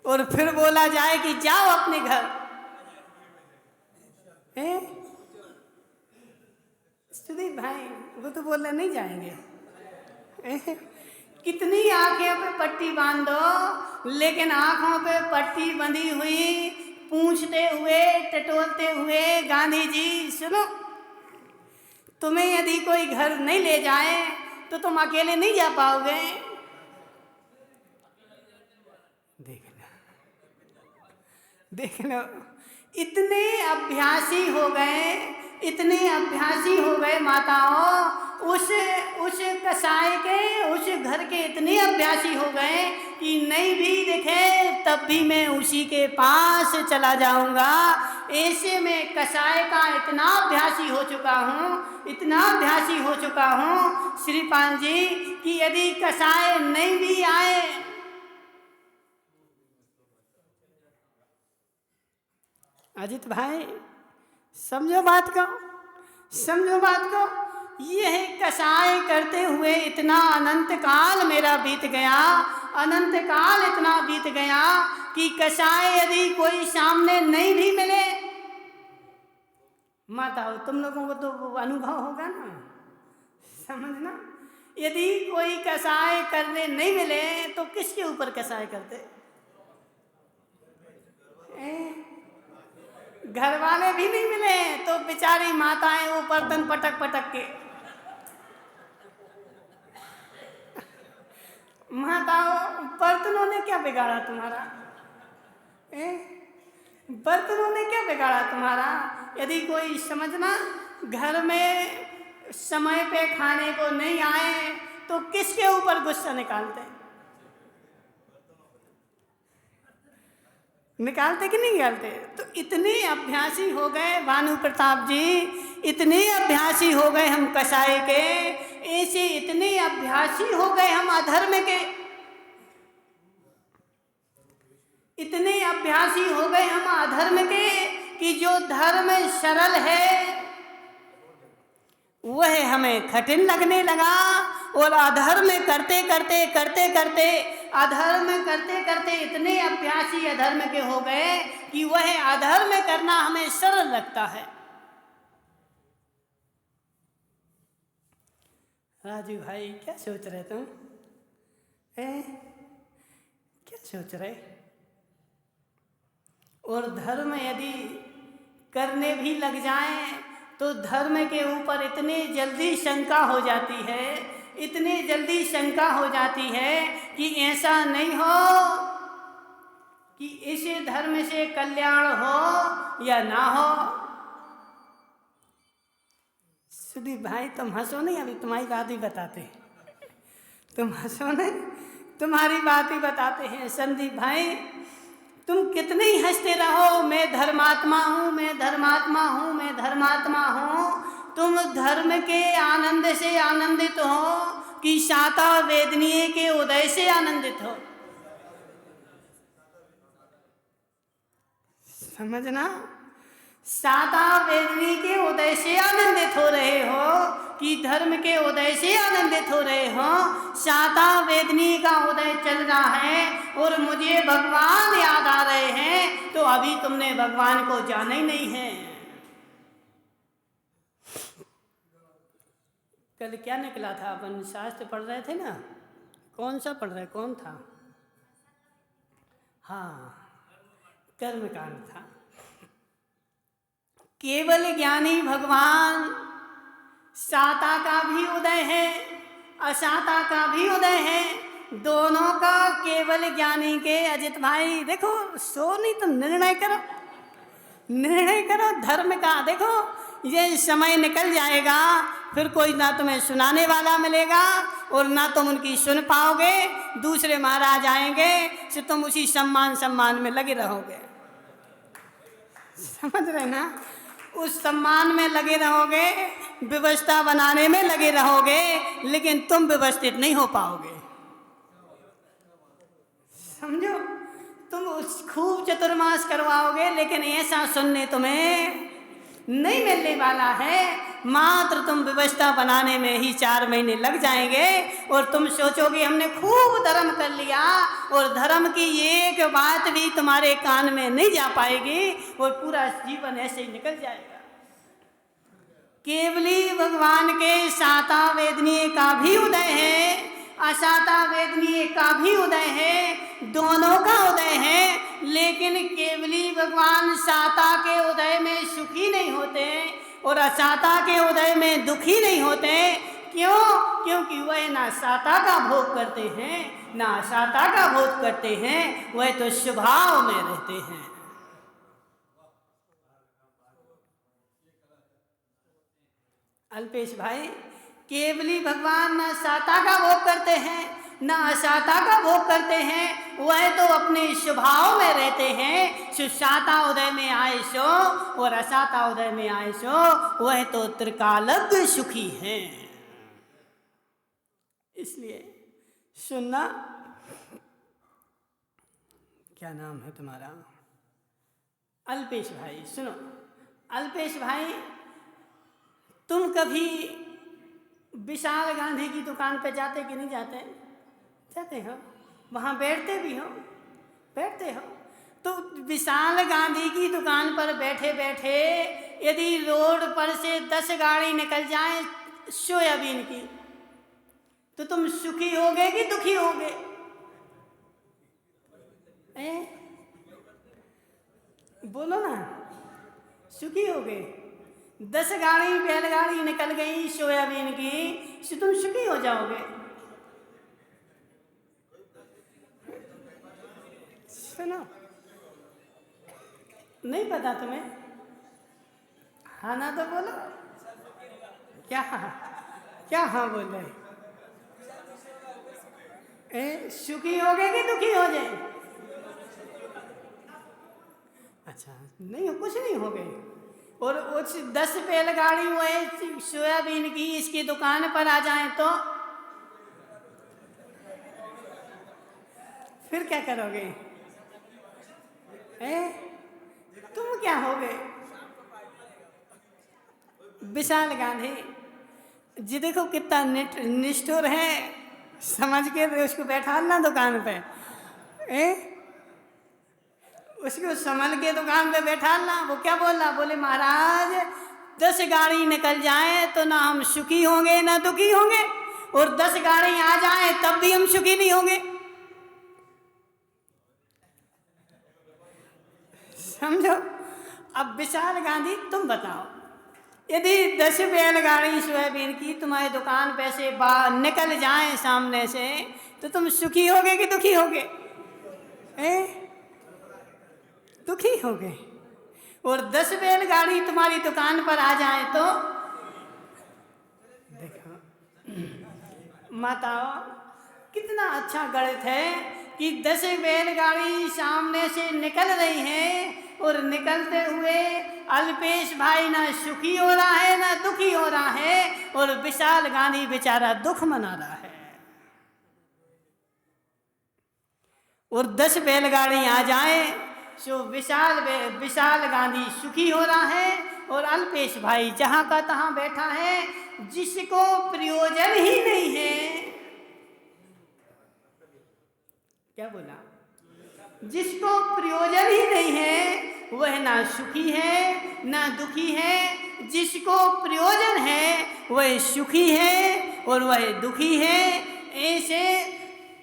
और फिर बोला जाए कि जाओ अपने घर। सुदीप भाई वो तो बोलने नहीं जाएंगे। कितनी आंखें पे पट्टी बांध दो, लेकिन आंखों पे पट्टी बंधी हुई पूछते हुए टटोलते हुए गांधी जी सुनो, तुम्हें यदि कोई घर नहीं ले जाए तो तुम अकेले नहीं जा पाओगे। देख लो इतने अभ्यासी हो गए, इतने अभ्यासी हो गए माताओं, उस कसाई के उस घर के इतने अभ्यासी हो गए कि नहीं भी दिखे तब भी मैं उसी के पास चला जाऊंगा। ऐसे में कसाई का इतना अभ्यासी हो चुका हूँ, इतना अभ्यासी हो चुका हूँ श्रीपाल जी कि यदि कसाई नहीं भी आए, अजित भाई समझो बात को, समझो बात को। यह कसाई करते हुए इतना अनंत काल मेरा बीत गया, अनंत काल इतना बीत गया कि कसाई यदि कोई सामने नहीं भी मिले, माताओं तुम लोगों को तो अनुभव होगा ना, समझना। यदि कोई कसाई करने नहीं मिले तो किसके ऊपर कसाई करते? घर वाले भी नहीं मिले तो बेचारी माताएं वो बर्तन पटक पटक के, माताओं बर्तनों ने क्या बिगाड़ा तुम्हारा? बर्तनों ने क्या बिगाड़ा तुम्हारा? यदि कोई समझना घर में समय पे खाने को नहीं आए तो किसके ऊपर गुस्सा निकालते? निकालते कि नहीं निकालते? तो इतने अभ्यासी हो गए भानु प्रताप जी, इतने अभ्यासी हो गए हम कसाई के, ऐसे इतने अभ्यासी हो गए हम अधर्म के, इतने अभ्यासी हो गए हम अधर्म के कि जो धर्म सरल है वह हमें कठिन लगने लगा, और अधर्म करते करते करते करते अधर्म करते करते इतने अभ्यासी अधर्म के हो गए कि वह अधर्म करना हमें सरल लगता है। राजू भाई क्या सोच रहे तुम? क्या सोच रहे? और धर्म यदि करने भी लग जाए तो धर्म के ऊपर इतनी जल्दी शंका हो जाती है, इतनी जल्दी शंका हो जाती है कि ऐसा नहीं हो कि इस धर्म से कल्याण हो या ना हो। सुदीप भाई तुम हंसो नहीं, अभी तुम्हारी बात ही बताते, तुम हंसो नहीं, तुम्हारी बात ही बताते हैं। संदीप भाई तुम कितने ही हंसते रहो, मैं धर्मात्मा हूँ, मैं धर्मात्मा हूँ, मैं धर्मात्मा हूँ, तुम धर्म के आनंद से आनंदित हो कि शाता वेदनीय के उदय से आनंदित हो? समझना, शाता वेदनी के उदय से आनंदित हो रहे हो कि धर्म के उदय से आनंदित हो रहे हो? शाता वेदनी का उदय चल रहा है और मुझे भगवान याद आ रहे हैं, तो अभी तुमने भगवान को जाना ही नहीं है। कल क्या निकला था? अपन शास्त्र पढ़ रहे थे ना, कौन सा पढ़ रहे, कौन था? हाँ, कर्मकांड था। केवल ज्ञानी भगवान, शाता का भी उदय है, अशाता का भी उदय है, दोनों का केवल ज्ञानी के। अजित भाई देखो, सो नहीं तो निर्णय करो, निर्णय करो धर्म का। देखो ये समय निकल जाएगा, फिर कोई ना तुम्हें सुनाने वाला मिलेगा और ना तुम उनकी सुन पाओगे, दूसरे महाराज आएंगे तो तुम उसी सम्मान में लगे रहोगे। समझ रहे ना? उस सम्मान में लगे रहोगे, व्यवस्था बनाने में लगे रहोगे, लेकिन तुम व्यवस्थित नहीं हो पाओगे। समझो, तुम खूब चतुर्मास करवाओगे लेकिन ऐसा सुनने तुम्हें नहीं मिलने वाला है। मात्र तुम व्यवस्था बनाने में ही 4 महीने लग जाएंगे और तुम सोचोगे हमने खूब धर्म कर लिया, और धर्म की एक बात भी तुम्हारे कान में नहीं जा पाएगी और पूरा जीवन ऐसे ही निकल जाएगा। केवली भगवान के साता वेदनीय का भी उदय है, असाता वेदनीय का भी उदय है, दोनों का उदय है, लेकिन केवली भगवान साता के उदय में सुखी नहीं होते और असाता के उदय में दुखी नहीं होते। क्यों? क्योंकि वह ना साता का भोग करते हैं ना असाता का भोग करते हैं, वह तो स्वभाव में रहते हैं। अल्पेश भाई, केवली भगवान न साता का भोग करते हैं न असाता का भोग करते हैं, वह तो अपने स्वभाव में रहते हैं। सुसाता उदय में आए सो और असाता उदय में आए सो, वह तो त्रिकालज्ञ सुखी हैं। इसलिए सुनना, क्या नाम है तुम्हारा? अल्पेश भाई। सुनो अल्पेश भाई, तुम कभी विशाल गांधी की दुकान पे जाते कि नहीं जाते? जाते हो, वहाँ बैठते भी हो, बैठते हो। तो विशाल गांधी की दुकान पर बैठे बैठे यदि रोड पर से 10 गाड़ी निकल जाए सोयाबीन की, तो तुम सुखी होगे कि दुखी होगे? बोलो ना, सुखी होगे? 10 गाड़ी बैलगाड़ी निकल गई सोयाबीन की, तो तुम सुखी हो जाओगे? सुनो, नहीं पता तुम्हें? हाँ ना तो बोलो। क्या क्या हाँ बोल रहे? सुखी होगे कि दुखी हो जाए? अच्छा, नहीं हो, कुछ नहीं हो गए। और उस 10 बैलगाड़ी हुए सोयाबीन की इसकी दुकान पर आ जाए तो फिर क्या करोगे? तुम क्या होगे? विशाल गांधी जी देखो कितना निष्ठुर है, समझ के उसको बैठा ना दुकान पे, उसको संभल के दुकान पे बैठा ला। वो क्या बोल रहा? बोले महाराज 10 गाड़ी निकल जाए तो ना हम सुखी होंगे ना दुखी होंगे, और 10 गाड़ी आ जाए तब भी हम सुखी नहीं होंगे। समझो। अब विशाल गांधी तुम बताओ, यदि 10 बैलगाड़ी सोयाबीन की तुम्हारी दुकान पे से बाहर निकल जाए सामने से, तो तुम सुखी होगे कि दुखी होगे? दुखी हो गए। और 10 बैलगाड़ी तुम्हारी दुकान पर आ जाए तो देखो माताओं, कितना अच्छा गणित है कि 10 बैलगाड़ी सामने से निकल रही हैं और निकलते हुए अल्पेश भाई ना सुखी हो रहा है ना दुखी हो रहा है, और विशाल गांधी बेचारा दुख मना रहा है। और 10 बैलगाड़ी आ जाए सो विशाल गांधी सुखी हो रहा है, और अल्पेश भाई जहां का तहां बैठा है, जिसको प्रयोजन ही नहीं है। क्या बोला? जिसको प्रयोजन ही नहीं है वह ना सुखी है ना दुखी है। जिसको प्रयोजन है वह सुखी है और वह दुखी है। ऐसे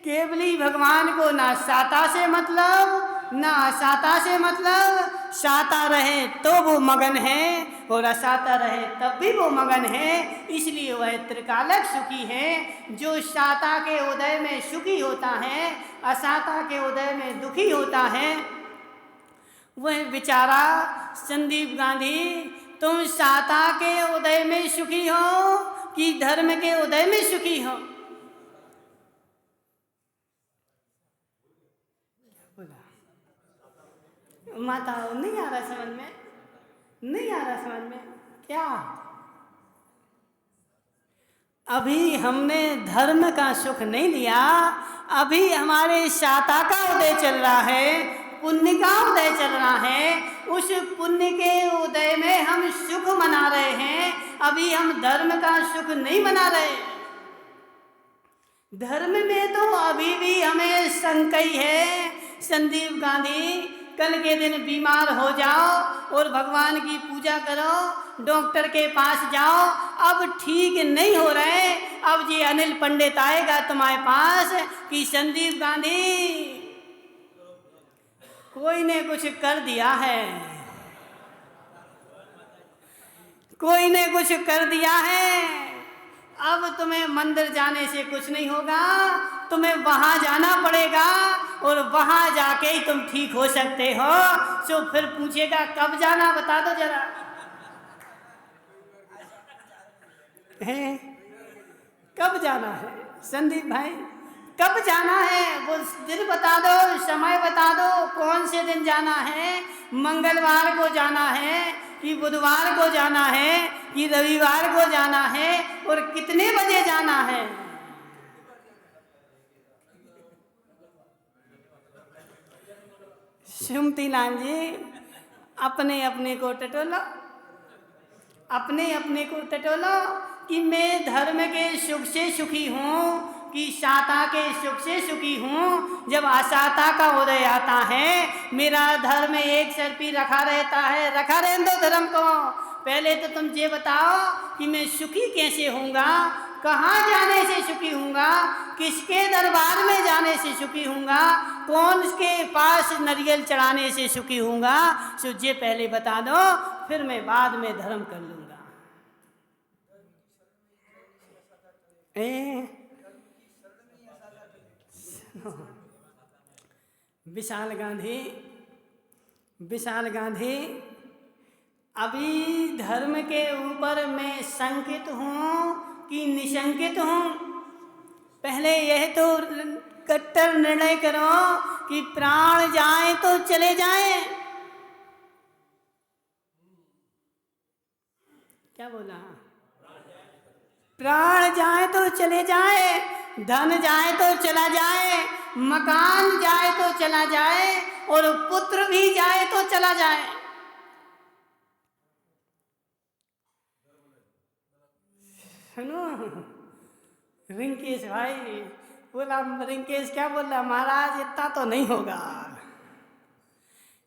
केवली भगवान को ना साता से मतलब ना असाता से मतलब, साता रहे तो वो मगन है और असाता रहे तब भी वो मगन है। इसलिए वह त्रिकालक सुखी है। जो साता के उदय में सुखी होता है, असाता के उदय में दुखी होता है, वह बेचारा संदीप गांधी, तुम साता के उदय में सुखी हो कि धर्म के उदय में सुखी हो? माता नहीं आ रहा समझ में? नहीं आ रहा समझ में? क्या अभी हमने धर्म का सुख नहीं लिया, अभी हमारे शाता का उदय चल रहा है, पुण्य का उदय चल रहा है। उस पुण्य के उदय में हम सुख मना रहे हैं, अभी हम धर्म का सुख नहीं मना रहे। धर्म में तो अभी भी हमें संकई है। संदीप गांधी, कल के दिन बीमार हो जाओ और भगवान की पूजा करो, डॉक्टर के पास जाओ, अब ठीक नहीं हो रहे, अब ये अनिल पंडित आएगा तुम्हारे पास कि संदीप गांधी कोई ने कुछ कर दिया है, कोई ने कुछ कर दिया है, अब तुम्हें मंदिर जाने से कुछ नहीं होगा, तुम्हें वहां जाना पड़ेगा और वहां जाके ही तुम ठीक हो सकते हो। तो फिर पूछेगा कब जाना, बता दो जरा। है कब जाना है संदीप भाई, कब जाना है? वो दिन बता दो, समय बता दो, कौन से दिन जाना है? मंगलवार को जाना है कि बुधवार को जाना है कि रविवार को जाना है और कितने बजे जाना है? सुमती लाल जी, अपने अपने को टटोलो, अपने अपने को टटोलो कि मैं धर्म के सुख से सुखी हूँ कि शाता के सुख से सुखी हूँ। जब अशाता का उदय आता है, मेरा धर्म एक सरपी रखा रहता है। रखा रहने दो धर्म को, पहले तो तुम ये बताओ कि मैं सुखी कैसे होऊंगा, कहाँ जाने से सुखी होऊंगा, किसके दरबार में जाने से सुखी होऊंगा, कौन के पास नारियल चढ़ाने से सुखी होऊंगा। सो ये पहले बता दो, फिर मैं बाद में धर्म कर लूँगा। विशाल गांधी, विशाल गांधी, अभी धर्म के ऊपर मैं शंकित हूँ कि निशंकित हूँ? पहले यह तो कट्टर निर्णय करो कि प्राण जाए तो चले जाए। क्या बोला? प्राण जाए तो चले जाए, धन जाए तो चला जाए, मकान जाए तो चला जाए और पुत्र भी जाए तो चला जाए। सुनो रिंकेश भाई, बोला रिंकेश, क्या बोल रहा? महाराज इतना तो नहीं होगा,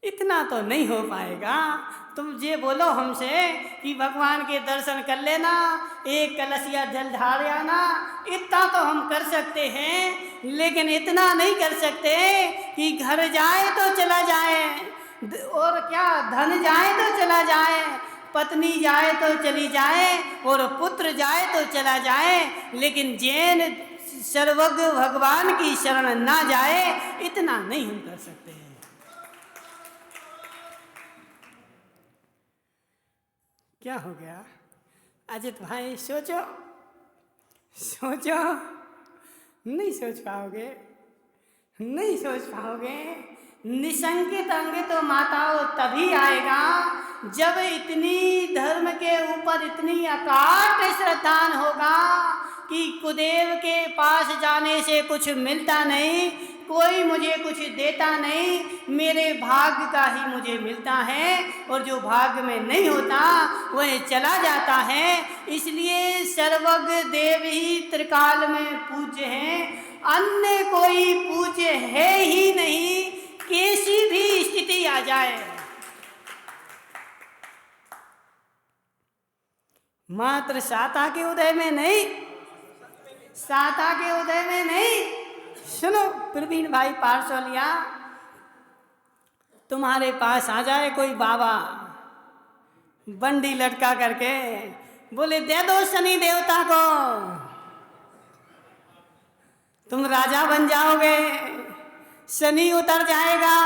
इतना तो नहीं हो पाएगा। तुम ये बोलो हमसे कि भगवान के दर्शन कर लेना, एक कलशिया जल ढाल आना, इतना तो हम कर सकते हैं, लेकिन इतना नहीं कर सकते कि घर जाए तो चला जाए, और क्या धन जाए तो चला जाए, पत्नी जाए तो चली जाए और पुत्र जाए तो चला जाए, लेकिन जैन सर्वज्ञ भगवान की शरण ना जाए, इतना नहीं हम कर सकते हैं। क्या हो गया अजित भाई? सोचो सोचो, नहीं सोच पाओगे, नहीं सोच पाओगे। निशंकित अंग तो माताओं तभी आएगा जब इतनी धर्म के ऊपर इतनी अकाट श्रद्धान होगा कि कुदेव के पास जाने से कुछ मिलता नहीं, कोई मुझे कुछ देता नहीं, मेरे भाग्य का ही मुझे मिलता है, और जो भाग्य में नहीं होता वह चला जाता है। इसलिए सर्वज्ञ देव ही त्रिकाल में पूज्य हैं, अन्य कोई पूज्य है ही नहीं, कैसी भी स्थिति आ जाए। मात्र शाता के उदय में नहीं, शाता के उदय में नहीं। सुनो प्रवीण भाई पारसोलिया, तुम्हारे पास आ जाए कोई बाबा बंडी लटका करके, बोले दे दो शनि देवता को, तुम राजा बन जाओगे, शनि उतर जाएगा,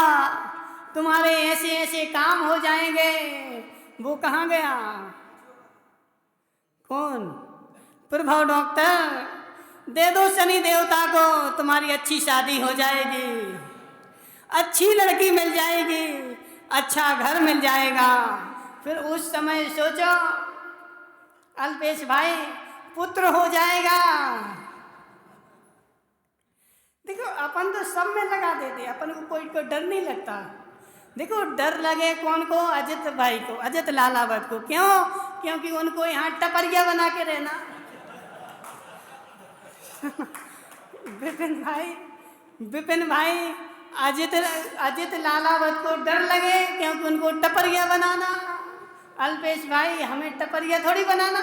तुम्हारे ऐसे ऐसे काम हो जाएंगे। वो कहाँ गया? कौन? प्रभव डॉक्टर, दे दो शनि देवता को, तुम्हारी अच्छी शादी हो जाएगी, अच्छी लड़की मिल जाएगी, अच्छा घर मिल जाएगा। फिर उस समय सोचो अल्पेश भाई, पुत्र हो जाएगा। देखो अपन तो सब में लगा देते, अपन को कोई को डर नहीं लगता। देखो डर लगे कौन को? अजित भाई को, अजित लालावत को। क्यों? क्योंकि उनको यहाँ टपरिया बना के रहना। विपिन भाई अजित लालावत को डर लगे क्योंकि उनको टपरिया बनाना। अल्पेश भाई हमें टपरिया थोड़ी बनाना,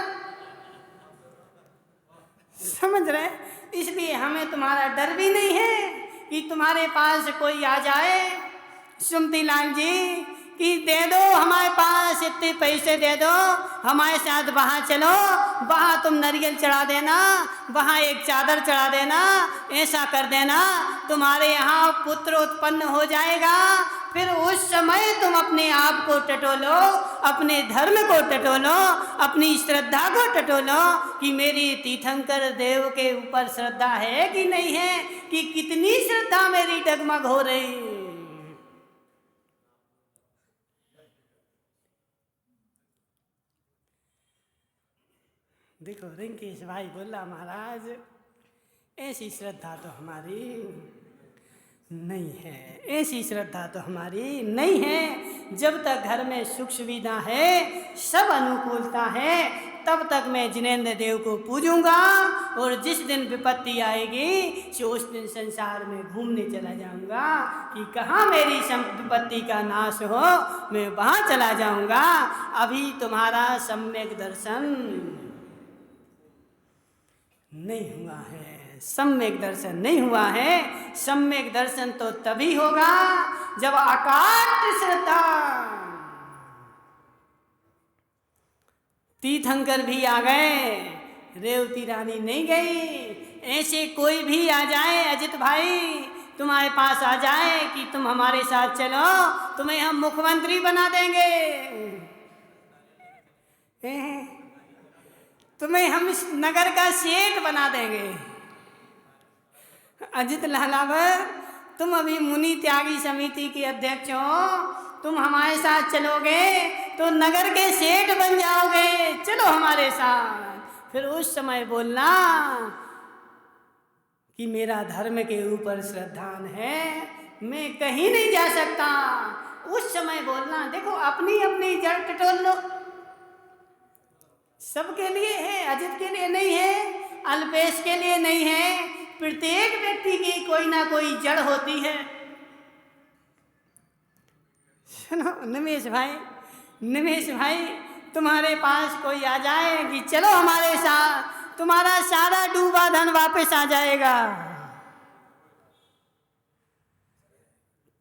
समझ रहे? इसलिए हमें तुम्हारा डर भी नहीं है कि तुम्हारे पास कोई आ जाए सुमती लाल जी कि दे दो हमारे पास इतने पैसे दे दो, हमारे साथ वहाँ चलो, वहाँ तुम नारियल चढ़ा देना, वहाँ एक चादर चढ़ा देना, ऐसा कर देना, तुम्हारे यहाँ पुत्र उत्पन्न हो जाएगा। फिर उस समय तुम अपने आप को टटोलो, अपने धर्म को टटोलो, अपनी श्रद्धा को टटोलो कि मेरी तीर्थंकर देव के ऊपर श्रद्धा है कि नहीं है, कि कितनी श्रद्धा मेरी डगमग हो रही। देखो रिंकेश भाई बोला, महाराज ऐसी श्रद्धा तो हमारी नहीं है, ऐसी श्रद्धा तो हमारी नहीं है। जब तक घर में सुख सुविधा है, सब अनुकूलता है, तब तक मैं जिनेंद्र देव को पूजूंगा। और जिस दिन विपत्ति आएगी सो उस दिन संसार में घूमने चला जाऊंगा कि कहाँ मेरी विपत्ति का नाश हो, मैं वहाँ चला जाऊंगा। अभी तुम्हारा सम्यक दर्शन नहीं हुआ है, सम्यक दर्शन नहीं हुआ है। सम्यक दर्शन तो तभी होगा जब अकाट श्रद्धा। तीर्थंकर भी आ गए, रेवती रानी नहीं गई। ऐसे कोई भी आ जाए अजित भाई, तुम्हारे पास आ जाए कि तुम हमारे साथ चलो, तुम्हें हम मुख्यमंत्री बना देंगे, तुम्हें हम इस नगर का सेठ बना देंगे। अजित लालावत, तुम अभी मुनि त्यागी समिति के अध्यक्ष हो, तुम हमारे साथ चलोगे तो नगर के सेठ बन जाओगे, चलो हमारे साथ। फिर उस समय बोलना कि मेरा धर्म के ऊपर श्रद्धान है, मैं कहीं नहीं जा सकता। उस समय बोलना। देखो अपनी अपनी जड़ टटोल लो, सबके लिए है, अजित के लिए नहीं है, अल्पेश के लिए नहीं है। प्रत्येक व्यक्ति की कोई ना कोई जड़ होती है। सुनो निमेश भाई, तुम्हारे पास कोई आ जाए कि चलो हमारे साथ, तुम्हारा सारा डूबा धन वापस आ जाएगा।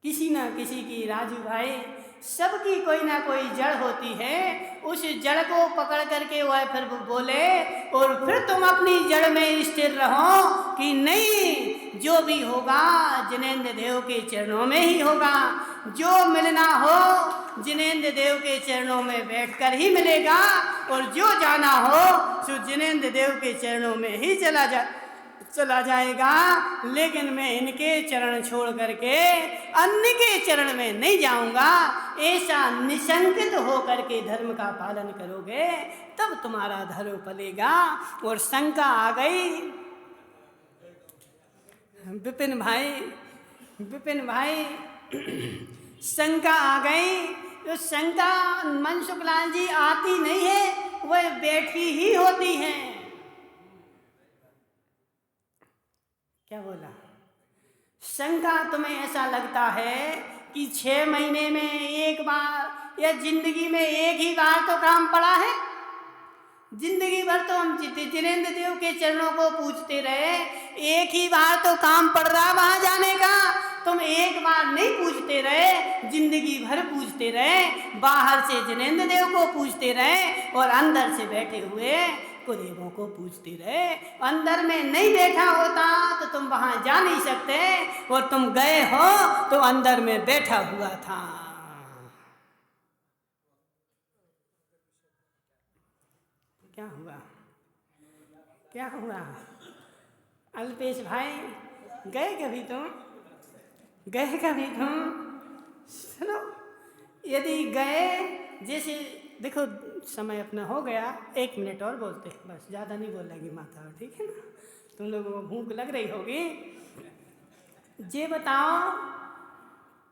किसी ना किसी की, राजू भाई, सबकी कोई ना कोई जड़ होती है। उस जड़ को पकड़ करके वह फिर बोले, और फिर तुम अपनी जड़ में स्थिर रहो कि नहीं, जो भी होगा जिनेंद्र देव के चरणों में ही होगा। जो मिलना हो जिनेंद्र देव के चरणों में बैठकर ही मिलेगा, और जो जाना हो सो जिनेंद्र देव के चरणों में ही चला जाएगा। लेकिन मैं इनके चरण छोड़ करके अन्य के चरण में नहीं जाऊंगा। ऐसा निशंकित होकर के धर्म का पालन करोगे तब तुम्हारा धर्म पलेगा। और शंका आ गई, विपिन भाई शंका आ गई। तो शंका मनसुख लाल जी आती नहीं है, वह बैठी ही होती है। क्या बोला? शंका तुम्हें ऐसा लगता है कि 6 महीने में एक बार या जिंदगी में एक ही बार तो काम पड़ा है? जिंदगी भर तो हम जिनेंद्र देव के चरणों को पूजते रहे, एक ही बार तो काम पड़ रहा वहां जाने का। तुम एक बार नहीं पूजते रहे, जिंदगी भर पूजते रहे। बाहर से जिनेंद्र देव को पूजते रहे और अंदर से बैठे हुए कुलदेवों को पूजते रहे। अंदर में नहीं बैठा होता तो तुम वहां जा नहीं सकते, और तुम गए हो तो अंदर में बैठा हुआ था। क्या हुआ? अल्पेश भाई गए कभी तुम? सुनो, यदि गए, जैसे देखो समय अपना हो गया, 1 मिनट और बोलते हैं बस, ज़्यादा नहीं बोलेंगे माता, ठीक है ना? तुम लोगों को भूख लग रही होगी। ये बताओ,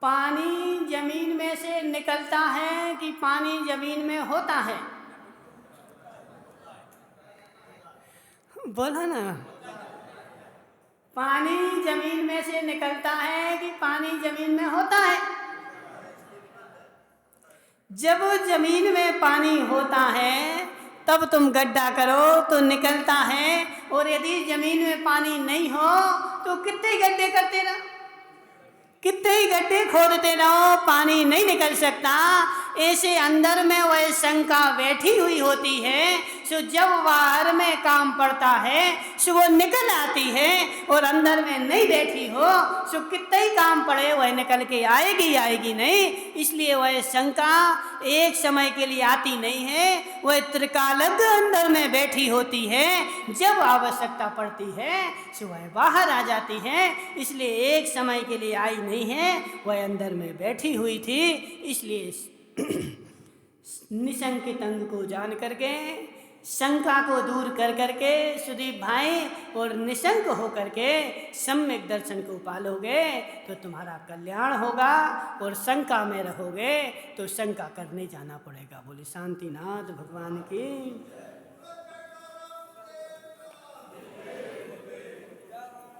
पानी जमीन में से निकलता है कि पानी जमीन में होता है? बोला ना, पानी जमीन में से निकलता है कि पानी जमीन में होता है? जब जमीन में पानी होता है तब तुम गड्ढा करो तो निकलता है, और यदि जमीन में पानी नहीं हो तो कितने गड्ढे करते रहो, कितने ही गड्ढे खोदते रहो, पानी नहीं निकल सकता। ऐसे अंदर में वह शंका बैठी हुई होती है, सो जब बाहर में काम पड़ता है सो वो निकल आती है, और अंदर में नहीं बैठी हो सो कितने ही काम पड़े वह निकल के आएगी नहीं। इसलिए वह शंका एक समय के लिए आती नहीं है, वह त्रिकालज्ञ अंदर में बैठी होती है। जब आवश्यकता पड़ती है सो वह बाहर आ जाती है, इसलिए एक समय के लिए आई नहीं है, वह अंदर में बैठी हुई थी। इसलिए निशंकित अंग को जान करके, शंका को दूर कर करके सुदीप भाई, और निशंक हो करके सम्यक दर्शन को पालोगे तो तुम्हारा कल्याण होगा, और शंका में रहोगे तो शंका करने जाना पड़ेगा। बोले शांतिनाथ भगवान की।